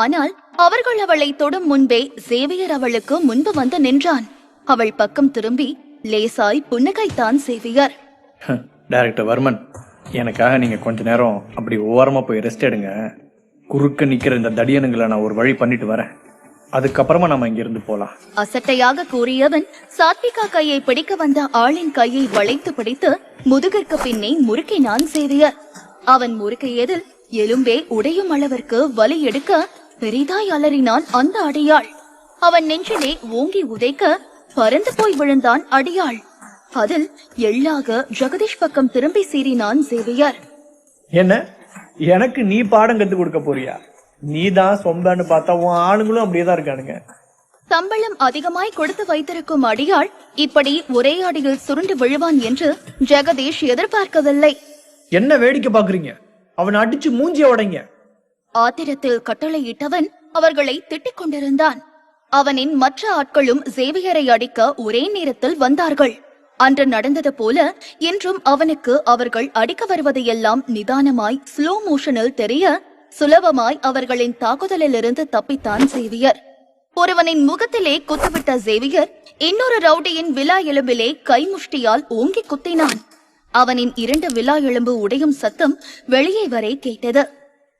ஆனால் அவர்கள் அவளை தொடும் முன்பே சேவியர் அவளுக்கு முன்பு வந்து நின்றான். அவள் பக்கம் திரும்பி லேசாய் புன்னகைத்தான் சேவியர். டைரக்டர் வர்மன், எனக்காக நீங்க கொஞ்ச நேரம் அப்படி ஓரமா போய் ரெஸ்ட் எடுங்க. குறுக்க நிக்கிற இந்த தடியனுங்களை நான் ஒரு வழி பண்ணிட்டு வரேன். அதுக்கப்புறமா நம்ம இங்க இருந்து போலாம். அசட்டையாக கூறியவன் சாத்விகா கையை பிடிக்க வந்த ஆளின் கையை வளைத்து பிடித்து முதுகிற்கு பின்னே முறுக்கினான் சேவியர். அவன் முறுக்கியதில் எலும்பே உடையும் அளவிற்கு வலி எடுக்க பெரிதாய் அலறினான் அந்த அடியாள். அவன் நெஞ்சிலே ஓங்கி உதைக்க பறந்து போய் விழுந்தான் அடியாள். அதில் எள்ளாக ஜெகதீஷ் பக்கம் திரும்பி சீறினான் சேவியர். என்ன, எனக்கு நீ பாடம் கத்து கொடுக்க போறியா? நீதான் சொம்பன்னு பார்த்தா உன் ஆளுங்களும் அப்படியேதான் இருக்கானுங்க. சம்பளம் அதிகமாய் கொடுத்து வைத்திருக்கும் அடியாள் இப்படி ஒரே அடியில் சுருண்டு விழுவான் என்று ஜெகதீஷ் எதிர்பார்க்கவில்லை. என்ன வேடிக்கை பாக்குறீங்க? அவன் அடிச்சு மூஞ்சிய உடைங்க. ஆத்திரத்தில் கட்டளையிட்டவன் அவர்களை திட்டிக் கொண்டிருந்தான். அவனின் மற்ற ஆட்களும் சேவியரை அடிக்க ஒரே நேரத்தில் வந்தார்கள். அன்று நடந்தது போல இன்றும் அவனுக்கு அவர்கள் அடிக்க வருவதையெல்லாம் நிதானமாய் ஸ்லோ மோஷனில் தெரிய சுலபமாய் அவர்களின் தாக்குதலிலிருந்து தப்பித்தான் சேவியர். ஒருவனின் முகத்திலே குத்துவிட்ட சேவியர் இன்னொரு ரவுடியின் விலா எலும்பிலே கைமுஷ்டியால் ஓங்கி குத்தினான். அவனின் 2 விலா எலும்பு உடையும் சத்தம் வெளியே வரை கேட்டது.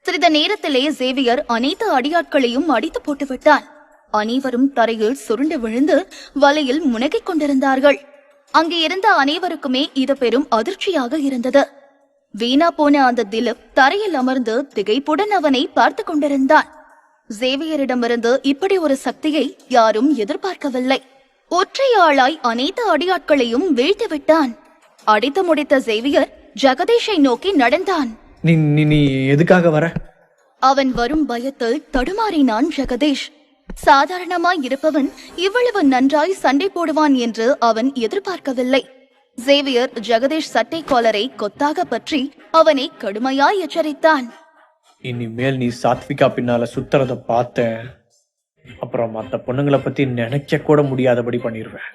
சிறிது நேரத்திலே சேவியர் அனைத்து அடியாட்களையும் அடித்து போட்டுவிட்டான். அனைவரும் தரையில் சுருண்டு விழுந்து வலையில் முனகிக் கொண்டிருந்தார்கள். அங்கே இருந்த அனைவருக்குமே இது பெரும் அதிர்ச்சியாக இருந்தது. வீணா போன அந்த திலீப் தரையில் அமர்ந்து திகைப்புடன் அவனை பார்த்து கொண்டிருந்தான். சேவியரிடமிருந்து இப்படி ஒரு சக்தியை யாரும் எதிர்பார்க்கவில்லை. ஒற்றை ஆளாய் அனைத்து அடியாட்களையும் வீழ்த்து விட்டான். அடித்து முடித்த சேவியர் ஜெகதீஷை நோக்கி நடந்தான். நீ எதுக்காக வர? அவன் வரும் பயத்தில் தடுமாறினான் ஜெகதீஷ். சாதாரணமாய் இருப்பவன் இவ்வளவு நன்றாய் சண்டை போடுவான் என்று அவன் எதிர்பார்க்கவில்லை. சேவியர் ஜெகதீஷ் சட்டை காலரை கொத்தாக பற்றி அவனை கடுமையாய் எச்சரித்தான். இனிமேல் நீ சாத்விகா பின்னால சுத்துறத பார்த்தேன், அப்புறம் மத்த பொண்ணுங்களை பத்தி நினைக்க கூட முடியாதபடி பண்ணிடுவேன்.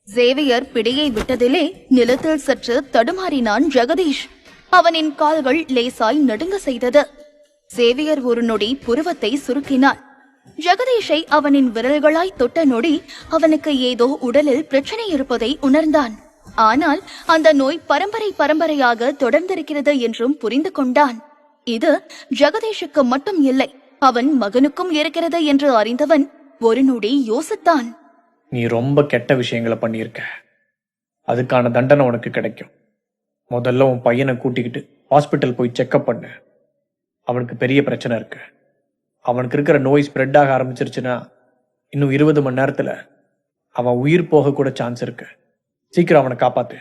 சேவியர் பிடியை விட்டதிலே நிலத்தில் சற்று தடுமாறினான் ஜெகதீஷ். அவனின் கால்கள் லேசாய் நடுங்க செய்தது. சேவியர் ஒரு நொடி புருவத்தை சுருக்கினான். ஜெகதீஷை அவனின் விரல்களாய் தொட்ட நொடி அவனுக்கு ஏதோ உடலில் பிரச்சனை இருப்பதை உணர்ந்தான். ஆனால் அந்த நோய் பரம்பரையாக தொடர்ந்திருக்கிறது என்றும் புரிந்து கொண்டான். இது ஜெகதீஷுக்கு மட்டும் இல்லை, அவன் மகனுக்கும் இருக்கிறது என்று அறிந்தவன் ஒரு நொடி யோசித்தான். நீ ரொம்ப கெட்ட விஷயங்களை பண்ணியிருக்க, அதுக்கான தண்டனை உனக்கு கிடைக்கும். முதல்ல உன் பையனை கூட்டிக்கிட்டு ஹாஸ்பிட்டல் போய் செக்அப் பண்ணு. அவனுக்கு பெரிய பிரச்சனை இருக்கு. அவனுக்கு இருக்கிற நோய் ஸ்ப்ரெட் ஆக ஆரம்பிச்சிருச்சுன்னா இன்னும் 20 மணி நேரத்துல அவன் உயிர் போக கூட சான்ஸ் இருக்கு. சீக்கிரம் அவனை காப்பாத்து.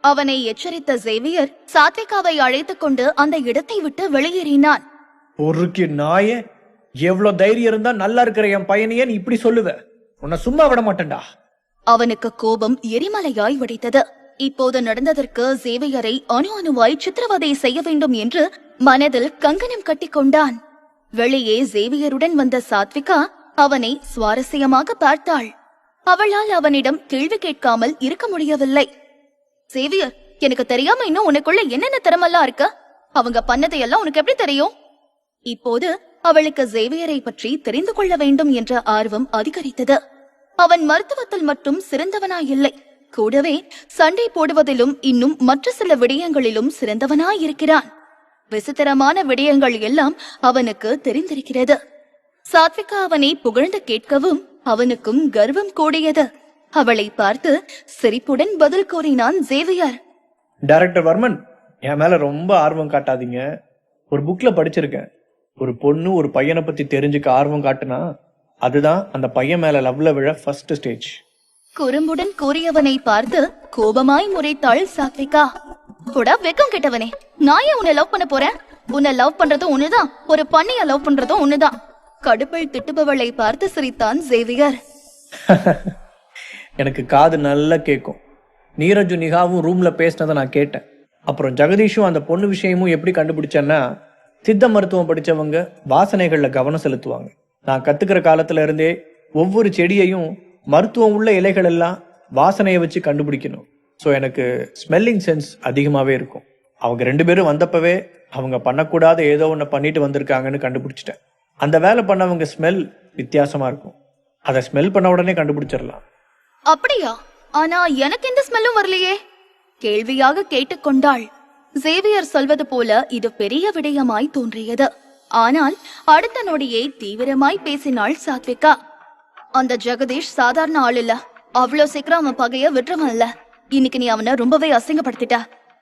அவனை எச்சரித்த சேவியர் சாத்விகாவை அழைத்துக் கொண்டு அந்த இடத்தை விட்டு வெளியேறினான். பொறுக்கி நாயே, எவ்வளவு தைரியம் இருந்தா நல்லா இருக்கிற என் பையனையே நீ இப்படி சொல்லுவ? உன்னை சும்மா விட மாட்டேன்டா. அவனுக்கு கோபம் எரிமலையாய் வெடித்தது. இப்போது நடந்ததற்கு சேவியரை அணுவாய் சித்திரவதை செய்ய வேண்டும் என்று மனதில் கங்கணம் கட்டிக் கொண்டான். வெளியே சேவியருடன் வந்த சாத்விகா அவனை சுவாரஸ்யமாக பார்த்தாள். அவளால் அவனிடம் கேள்வி கேட்காமல் இருக்க முடியவில்லை. சேவியர், எனக்கு தெரியாம இன்னும் உனக்குள்ள என்னென்ன திறமெல்லாம் இருக்க? அவங்க பண்ணதையெல்லாம் உனக்கு எப்படி தெரியும்? இப்போது அவளுக்கு சேவியரை பற்றி தெரிந்து கொள்ள வேண்டும் என்ற ஆர்வம் அதிகரித்தது. அவன் மருத்துவத்தில் மட்டும் சிறந்தவனாயில்லை, கூடவே சண்டை போடுவதிலும் இன்னும் மற்ற சில விடயங்களிலும் சிறந்தவனாயிருக்கிறான். விசித்திரமான விடயங்கள் எல்லாம் அவனுக்கு தெரிந்திருக்கிறது. சாத்விகா அவனை புகழ்ந்து கேட்கவும் அவனுக்கும் கர்வம் கூடியது. அவளை பார்த்து சிரிப்புடன் பதில் கூறினான் சேவியர். டைரக்டர் வர்மன், என் மேல ரொம்ப ஆர்வம் காட்டாதீங்க. ஒரு புக்ல படிச்சிருக்கேன், ஒரு பொண்ணு ஒரு பையனை பத்தி தெரிஞ்சுக்க ஆர்வம் காட்டுனா அதுதான் அந்த பையன் மேல லவ்ல விழ ஃபர்ஸ்ட் ஸ்டேஜ். குறும்புடன் கூறியவனை பார்த்து கோபமாய் முறைத்தாள் சாத்விகா. கூட வெக்கம் கெட்டவனே, நான் ஏன் உன்னை லவ் பண்ண போறேன்? உன்னை லவ் பண்றதும் ஒண்ணுதான், ஒரு பண்ணிய லவ் பண்றதும் ஒண்ணுதான். கடுப்பில் திட்டுபவளை பார்த்து சிரித்தான் சேவியர். எனக்கு காது நல்லா கேட்கும். நீரஜும் நிகாவும் ரூம்ல பேசினதை நான் கேட்டேன். அப்புறம் ஜெகதீஷும் அந்த பொண்ணு விஷயமும் எப்படி கண்டுபிடிச்சேன்னா, சித்த மருத்துவம் படிச்சவங்க வாசனைகள்ல கவனம் செலுத்துவாங்க. நான் கத்துக்கிற காலத்துல இருந்தே ஒவ்வொரு செடியையும் மருத்துவம் உள்ள இலைகள் எல்லாம் வாசனையை வச்சு கண்டுபிடிக்கணும். ஸோ எனக்கு ஸ்மெல்லிங் சென்ஸ் அதிகமாவே இருக்கும். அவங்க 2 பேரும் வந்தப்பவே அவங்க பண்ணக்கூடாத ஏதோ ஒன்று பண்ணிட்டு வந்திருக்காங்கன்னு கண்டுபிடிச்சிட்டேன். அந்த வேலை பண்ணவங்க ஸ்மெல் வித்தியாசமா இருக்கும். அதை ஸ்மெல் பண்ண உடனே கண்டுபிடிச்சிடலாம். அப்படியா? ஆனா எனக்கு எந்த ஸ்மெல்லும் வரலையே. கேள்வியாக கேட்டுக்கொண்டாள். சேவியர் சொல்வது போல இது பெரிய விடயமாய் தோன்றியது. ஆனால் அடுத்த நொடியே தீவிரமாய் பேசினாள் சாத்விகா. அந்த ஜெகதீஷ் சாதாரண ஆள் இல்ல, அவ்வளவு சீக்கிரம் அவன் பகைய விட்டுறவன் இல்ல. இன்னைக்கு நீ அவனை ரொம்பவே அசிங்கப்படுத்திட்ட.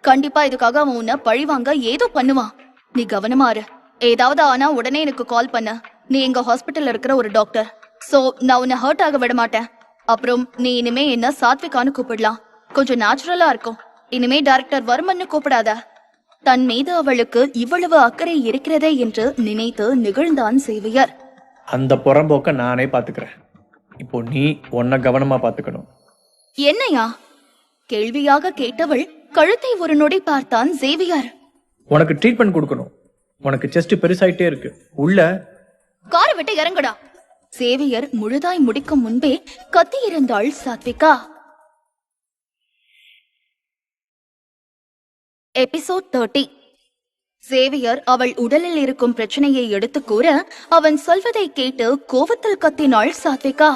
கண்டிப்பா இதுக்காக அவன் உன்னை பழிவாங்க ஏதோ பண்ணுவான். நீ கவனமா இரு. ஏதாவது ஆனா உடனே எனக்கு கால் பண்ண. நீ எங்க ஹாஸ்பிட்டல்ல இருக்கிற ஒரு டாக்டர். சோ நான் உன்னை ஹர்ட் ஆக விட மாட்டேன். அப்புறம் நீ இனிமே என்ன சாத்விகான்னு கூப்பிடலாம். கொஞ்சம் நேச்சுரலா இருக்கும். இனிமே டைரக்டர் வர்மன்னு கூப்பிடாத. தன் மீது அவளுக்கு இவ்வளவு அக்கறை இருக்கிறதே என்று நினைத்து நிகழ்ந்தான் சேவியர். அந்த புறம்போக்க நானே பாத்துக்கிறேன். இப்போ நீ உன்னை கவனமா பாத்துக்கணும். என்னையா? கேள்வியாக கேட்டவள் கழுத்தை ஒரு நொடி பார்த்தான் சேவியர். உனக்கு ட்ரீட்மெண்ட் கொடுக்கணும். உனக்கு செஸ்ட் பெருசாயிட்டே இருக்கு. உள்ள காரை விட்டு இறங்குடா. சேவியர் முழுதாய் முடிக்கும் முன்பே கத்தியிருந்தாள் சாத்விகா. எபிசோட் 30. சேவியர் அவள் உடலில் இருக்கும் பிரச்சனையை எடுத்து கூற அவன் சொல்வதை கேட்டு கோபத்தில் கத்தினாள் சாத்விகா.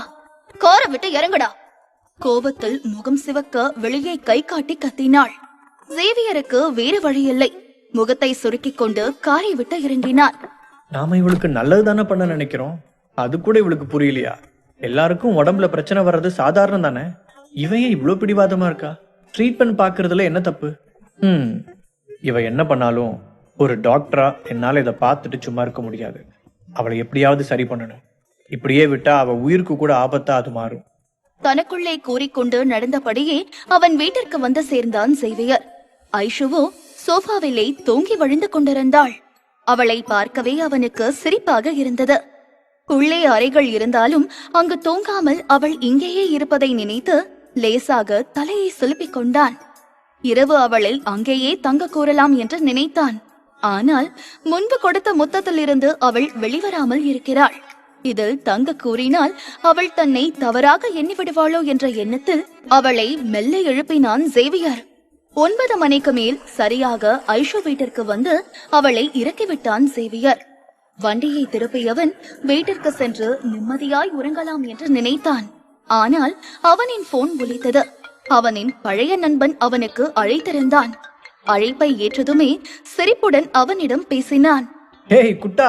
காரை விட்டு இறங்குடா. கோபத்தில் முகம் சிவக்க வெளியே கை காட்டி கத்தினாள். சேவியருக்கு வேறு வழியில்லை. முகத்தை சுருக்கிக் கொண்டு காரை விட்டு இறங்கினார். நாம இவளுக்கு நல்லது தானே பண்ண நினைக்கிறோம், அது கூட இவளுக்கு புரியலையா? எல்லாருக்கும் உடம்புல பிரச்சனை வர்றது சாதாரணம் தானே. இவையே இவ்வளவு பிடிவாதமா இருக்கா? ட்ரீட்மெண்ட் பாக்குறதுல என்ன தப்பு? இவ என்ன பண்ணாலும் ஒரு டாக்டரா என்னால இதை பார்த்துட்டு சும்மா இருக்க முடியாது. அவளை எப்படியாவது சரி பண்ணணும். இப்படியே விட்டா அவ உயிருக்கு கூட ஆபத்தா அது மாறும். தனக்குள்ளே கூறிக்கொண்டு நடந்தபடியே அவன் வீட்டிற்கு வந்து சேர்ந்தான் சேவியர். ஐஷுவோ சோஃபாவிலே தூங்கி வழிந்து கொண்டிருந்தாள். அவளை பார்க்கவே அவனுக்கு சிரிப்பாக இருந்தது. உள்ளே அறைகள் இருந்தாலும் அங்கு தூங்காமல் அவள் இங்கேயே இருப்பதை நினைத்து லேசாக தலையை சிலுப்பிக் கொண்டான். இரவு அவளை அங்கேயே தங்க கூறலாம் என்று நினைத்தான். ஆனால் முன்பு கொடுத்த முத்தத்திலிருந்து அவள் வெளிவராமல் இருக்கிறாள். இதில் தங்க கூறினால் அவள் தன்னை தவறாக எண்ணிவிடுவாளோ என்ற எண்ணத்தில் அவளை மெல்ல எழுப்பினான் சேவியர். 9 மணிக்கு மேல் சரியாக ஐஷு வீட்டிற்கு வந்து அவளை இறக்கிவிட்டான் சேவியர். வண்டியை திருப்பியவன் வீட்டிற்கு சென்று நிம்மதியாய் உறங்கலாம் என்று நினைத்தான். ஆனால் அவனின் போன் ஒலித்தது. அவனின் பழைய நண்பன் அவனுக்கு அழைத்திருந்தான். அழைப்பை ஏற்றதுமே சிரிப்புடன் அவனிடம் பேசினான். ஹேய் குட்டா,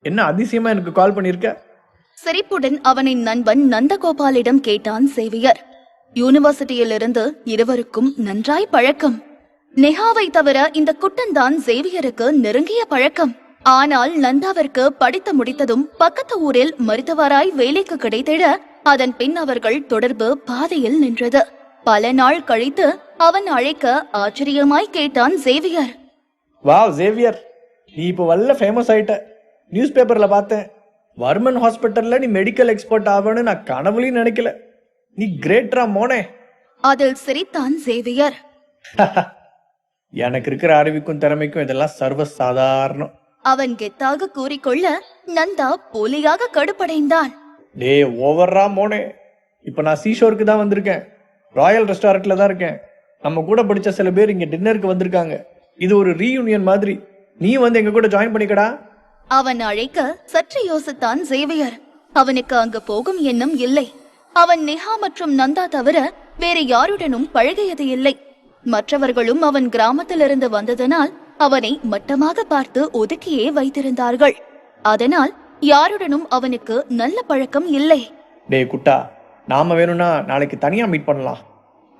என்ன அதிசயமா எனக்கு கால் பண்ணிருக்க? சிரிப்புடன் அவனின் நண்பன் நந்தகோபாலிடம் கேட்டான் சேவியர். யூனிவர்சிட்டியிலிருந்து இருவருக்கும் நன்றாய் பழக்கம். நெஹாவை தவிர இந்த குட்டன்தான் சேவியருக்கு நெருங்கிய பழக்கம். ஆனால் நந்தாவிற்கு படித்து முடித்ததும் பக்கத்து ஊரில் மருத்துவராய் வேலைக்கு கிடைத்திட அதன் பின் அவர்கள் தொடர்பு பாதையில் நின்றது. பல நாள் கழித்து அவன் அழைக்க ஆச்சரியமாய் கேட்டான் சேவியர். வாவ் சேவியர், நீ இப்போ வல்ல ஃபேமஸ் ஆயிட்ட. நியூஸ் பேப்பர்ல பார்த்தேன். வர்மன் ஹாஸ்பிட்டல்ல நீ மெடிக்கல் எக்ஸ்பர்ட் ஆவன்னு நான் கனவுலையும் நினைக்கல. நீ கிரேட்ரா மோனே. அதில் சிரித்தான் சேவியர். எனக்கு இருக்கிற அறிவுக்கும் திறமைக்கும் இதெல்லாம் சர்வ சாதாரணம். அவன் கெத்தாக கூறிக்கொள்ள நந்தா போலியாக கடுப்படைந்தான். டே ஓவர்ரா மோனே. இப்ப நான் சீஷோருக்கு தான் வந்திருக்கேன். ராயல் ரெஸ்டாரண்ட்ல தான் இருக்கேன். நம்ம கூட படிச்ச சில பேர் இங்க டின்னருக்கு வந்திருக்காங்க. இது ஒரு ரீயூனியன் மாதிரி. நீ வந்து எங்க கூட ஜாயின் பண்ணிக்கடா. அவன் அழைக்க சற்று யோசித்தான் சேவியர். அவனுக்கு அங்கு போகும் எண்ணம் இல்லை. அவன் நெஹா மற்றும் நந்தா தவிர வேறு யாருடனும் பழகியது இல்லை. மற்றவர்களும் அவன் கிராமத்திலிருந்து வந்ததனால் அவனை மட்டமாக பார்த்து ஒதுக்கியே வைத்திருந்தார்கள். அதனால் யாருடனும் அவனுக்கு நல்ல பழக்கம் இல்லை. டே குட்டா, நாம வேணும்னா நாளைக்கு தனியா மீட் பண்ணலாம்.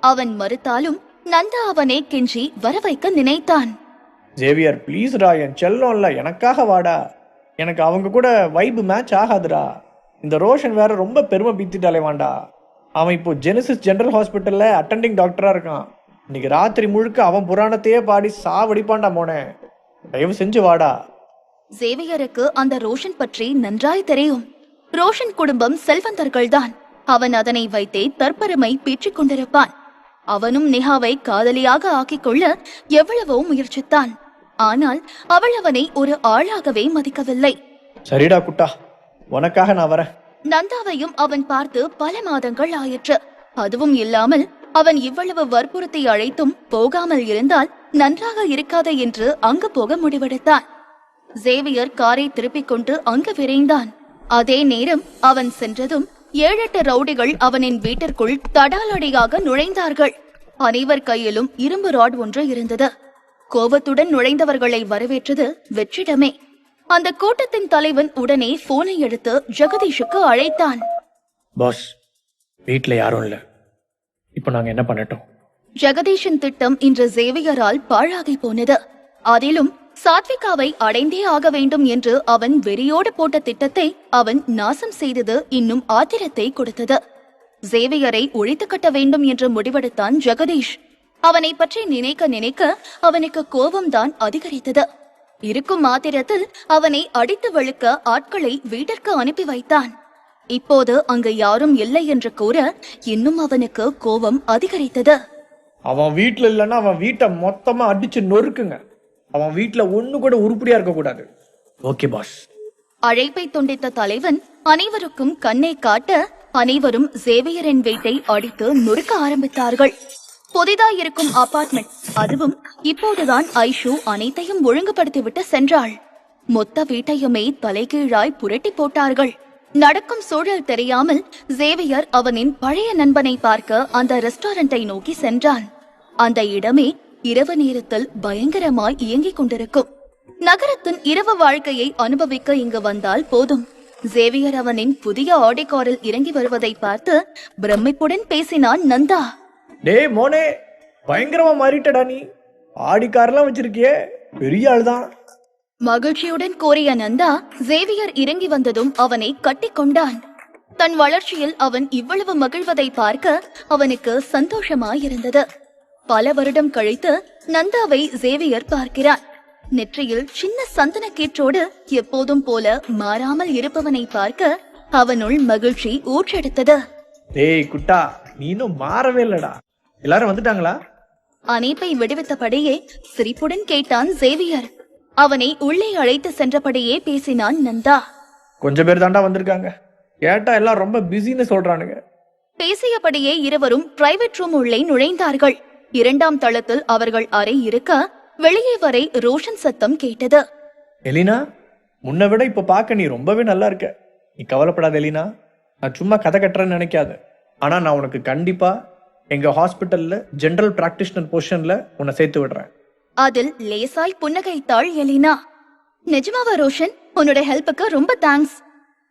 அவன் மறுத்தாலும் நந்தா அவனை கெஞ்சி வர வைக்க நினைத்தான். ஜேவியர் ப்ளீஸ் ரா, என் செல்லம்ல, எனக்காக வாடா. எனக்கு அவங்க கூட வைப் மேட்ச் ஆகாதுடா. இந்த ரோஷன் வேற ரொம்ப பெருமை பீத்திட்டாலே வாண்டா. அவன் இப்போ ஜெனசிஸ் ஜெனரல் ஹாஸ்பிட்டல்ல அட்டெண்டிங் டாக்டரா இருக்கான். இன்னைக்கு ராத்திரி முழுக்க அவன் புராணத்தையே பாடி சாவடிப்பான்டா மோனே. தயவு செஞ்சு வாடா. சேவியருக்கு அந்த ரோஷன் பற்றி நன்றாய் தெரியும். ரோஷன் குடும்பம் செல்வந்தர்கள்தான். அவன் அதனை வைத்தே தற்பெருமை பீற்றிக் கொண்டிருப்பான். அவனும் நெஹாவை காதலியாக ஆக்கிக் கொள்ள எவ்வளவோ முயற்சித்தான். ஆனால் அவள் அவனை ஒரு ஆளாகவே மதிக்கவில்லை. சரிடா குட்டா, உனக்காக நான் வரேன். நந்தாவையும் அவன் பார்த்து பல மாதங்கள் ஆயிற்று. அதுவும் இல்லாமல் அவன் இவ்வளவு வற்புறுத்தி அழைத்தும் போகாமல் இருந்தால் நன்றாக இருக்காது என்று அங்கு போக முடிவெடுத்தான். சேவியர் காரை திருப்பிக் கொண்டு அங்கு விரைந்தான். அதே நேரம் அவன் சென்றதும் 7-8 ரவுடிகள் அவனின் வீட்டிற்குள் தடாலடியாக நுழைந்தார்கள். அனைவர் கையிலும் இரும்பு ராட் ஒன்று இருந்தது. கோபத்துடன் நுழைந்தவர்களை வரவேற்றது வெற்றிடமே. அந்த கூட்டத்தின் தலைவன் உடனே போனை எடுத்து ஜெகதீஷுக்கு அழைத்தான். பாஸ், வீட்ல யாரும் இல்ல. இப்ப நாங்க என்ன பண்ணட்டும்? ஜெகதீஷின் திட்டம் இன்று சேவியரால் பாழாகி போனது. அதிலும் சாத்விகாவை அடைந்தே ஆக வேண்டும் என்று அவன் வெறியோடு போட்ட திட்டத்தை அவன் நாசம் செய்தது இன்னும் ஆத்திரத்தை கொடுத்தது. சேவியரை ஒழித்து கட்ட வேண்டும் என்று முடிவெடுத்தான் ஜெகதீஷ். அவனை பற்றி நினைக்க நினைக்க அவனுக்கு கோபம்தான் அதிகரித்தது. இருக்கும் ஆத்திரத்தில் அவனை அடித்து வெளுக்க ஆட்களை வீட்டிற்கு அனுப்பி வைத்தான். இப்போது அங்கு யாரும் இல்லை என்று கூற இன்னும் அவனுக்கு கோபம் அதிகரித்தது. அவன் வீட்டுல இல்லன்னா அவன் வீட்டை மொத்தமா அடிச்சு நொறுக்குங்க. அவன் வீட்டுல ஒண்ணு கூட உருப்படியா இருக்க கூடாது. Okay boss. அழைப்பை துண்டித்த தலைவன் அனைவருக்கும் கண்ணை காட்ட அனைவரும் சேவியரின் வீட்டை அடித்து நொறுக்க ஆரம்பித்தார்கள். புதிதாய் இருக்கும் அபார்ட்மெண்ட், அதுவும் இப்போதுதான் ஐஷு அனைத்தையும் ஒழுங்குபடுத்திவிட்டு சென்றாள். மொத்த வீட்டையுமே தலைகீழாய் புரட்டி போட்டார்கள். நடக்கும் சூழல் தெரியாமல் சேவியர் அவனின் பழைய நண்பனை பார்க்க அந்த ரெஸ்டாரண்டை நோக்கி சென்றான். அந்த இடமே இரவு நேரத்தில் பயங்கரமாய் இயங்கிக் கொண்டிருக்கும். நகரத்தின் இரவு வாழ்க்கையை அனுபவிக்க இங்கு வந்தால் போதும். சேவியர் அவனின் புதிய ஆடி காரில் இறங்கி வருவதை பார்த்து பிரமிப்புடன் பேசினான் நந்தா. டே மோனே, பயங்கரமா மாறிட்டடா நீ. ஆடி கார்லாம் வச்சிருக்கியே, பெரிய ஆள்தான். மகிழ்ச்சியுடன் கோரிய நந்தா சேவியர் இறங்கி வந்ததும் அவனை கட்டி கொண்டான். தன் வளர்ச்சியில் அவன் இவ்வளவு மகிழ்வதை பார்க்க அவனுக்கு சந்தோஷமாயிருந்தது. பல வருடம் கழித்து நந்தாவை சேவியர் பார்க்கிறான். நெற்றியில் சின்ன சந்தனக்கீற்றோடு எப்போதும் போல மாறாமல் இருப்பவனை பார்க்க அவனுள் மகிழ்ச்சி ஊற்றெடுத்தது. டேய் குட்டா, நீ இன்னும் மாறவே இல்லடா. எல்லாரும் வந்துட்டாங்களா? அணைப்பை விடுவித்தபடியே சிரிப்புடன் கேட்டான் சேவியர். அவனை உள்ளே அழைத்து சென்றபடியே பேசினான் நந்தா. கொஞ்சம் பேர் தாண்டா வந்திருக்காங்க. கேட்டா எல்லாம் ரொம்ப பிஸின்னு சொல்றானுங்க. பேசியபடியே இருவரும் பிரைவேட் ரூம் உள்ளே நுழைந்தார்கள். 2ஆம் தளத்தில் அவர்கள் அறை இருக்க வெளியே வரை ரோஷன் சத்தம் கேட்டது. எலினா, முன்ன விட இப்ப பார்க்க நீ ரொம்பவே நல்லா இருக்க. நீ கவலைப்படாத எலினா. நான் சும்மா கதை கட்டுறேன்னு நினைக்காத. ஆனா நான் உனக்கு கண்டிப்பா எங்க ஹாஸ்பிட்டல்ல ஜெனரல் பிராக்டிஷனர் பொசிஷன்ல உன்னை சேர்த்து விடுறேன். அதில் லேசாய் புன்னகைத்தாள் எலினா. நிஜமாவா ரோஷன்? உன்னோட ஹெல்ப்புக்கு ரொம்ப தேங்க்ஸ்.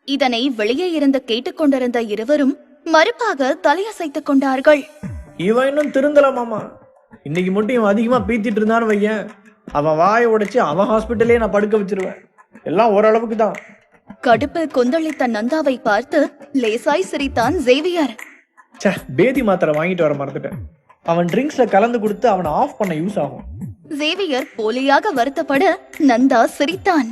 இதனை வெளியே இருந்து கேட்டுக்கொண்டிருந்த இருவரும் மறுப்பாக தலையசைத்துக் கொண்டார்கள். இவன் இன்னும் திருந்தல மாமா. இன்னைக்கு மட்டும் இவன் அதிகமா பீத்திட்டு இருந்தான்னு வையன், அவன் வாயை உடைச்சு அவன் ஹாஸ்பிட்டலே நான் படுக்க வச்சிருவேன். எல்லாம் ஓரளவுக்கு தான். கடுப்பில் கொந்தளித்த நந்தாவை பார்த்து லேசாய் சிரித்தான் சேவியர். பேதி மாத்திரை வாங்கிட்டு வர மறந்துட்டேன். அவன் ட்ரிங்க்ஸ்ல கலந்து கொடுத்து அவனை ஆஃப் பண்ண யூஸ் ஆகும். சேவியர் போலியாக வருத்தப்பட நந்தா சிரித்தான்.